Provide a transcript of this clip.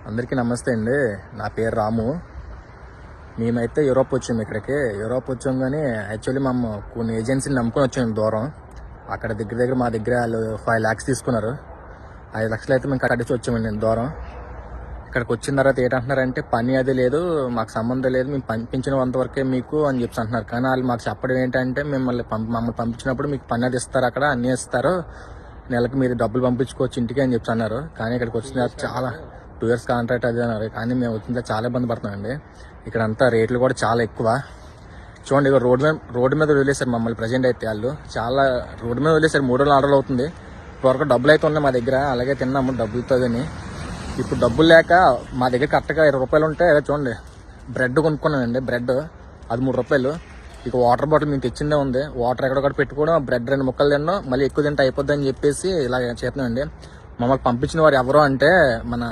అందరికీ నమస్తే అండి. నా పేరు రాము. మేమైతే యూరోప్ వచ్చాము. యూరోప్ వచ్చాం కానీ యాక్చువల్లీ మేము కొన్ని ఏజెన్సీని నమ్ముకొని వచ్చాము దూరం. అక్కడ దగ్గర మా దగ్గర వాళ్ళు 5 lakhs తీసుకున్నారు. 5 లక్షలు అయితే మేము కట్టించి వచ్చామండి దూరం. ఇక్కడికి వచ్చిన తర్వాత ఏంటంటున్నారంటే పని అది లేదు, మాకు సంబంధం లేదు, మేము పంపించినంత వరకే మీకు అని చెప్పి అంటున్నారు. కానీ వాళ్ళు మాకు చెప్పడం ఏంటంటే మమ్మల్ని పంపించినప్పుడు మీకు పని అది ఇస్తారు, అక్కడ అన్నీ ఇస్తారు, నెలకు మీరు డబ్బులు పంపించుకోవచ్చు ఇంటికి అని చెప్పి అన్నారు. కానీ ఇక్కడికి వచ్చిన చాలా 2 years కాంట్రాక్ట్ అది అన్నారు. కానీ మేము వచ్చిన చాలా ఇబ్బంది పడుతున్నామండి. ఇక్కడ అంతా రేట్లు కూడా చాలా ఎక్కువ. చూడండి, ఇక రోడ్డు మీద వదిలేశారు మమ్మల్ని. ప్రజెంట్ అయితే వాళ్ళు చాలా రోడ్డు మీద వదిలేశారు. 3 రోజులు ఆర్డర్లు అవుతుంది. ఇప్పటివరకు డబ్బులు అయితే ఉన్నాయి మా దగ్గర, అలాగే తిన్నాము డబ్బులతో. కానీ ఇప్పుడు డబ్బులు లేక మా దగ్గర కరెక్ట్గా 20 రూపాయలు ఉంటే చూడండి బ్రెడ్ కొనుక్కున్నానండి. బ్రెడ్ అది 3 రూపాయలు. ఇక వాటర్ బాటిల్ మేము తెచ్చిందే ఉంది. వాటర్ ఎక్కడొక్కడ పెట్టుకోవడం, బ్రెడ్ 2 ముక్కలు తినడం, మళ్ళీ ఎక్కువ తింటే అయిపోద్ది అని చెప్పేసి ఇలా చేస్తున్నామండి. మమ్మల్ని పంపించిన వారు ఎవరో అంటే మన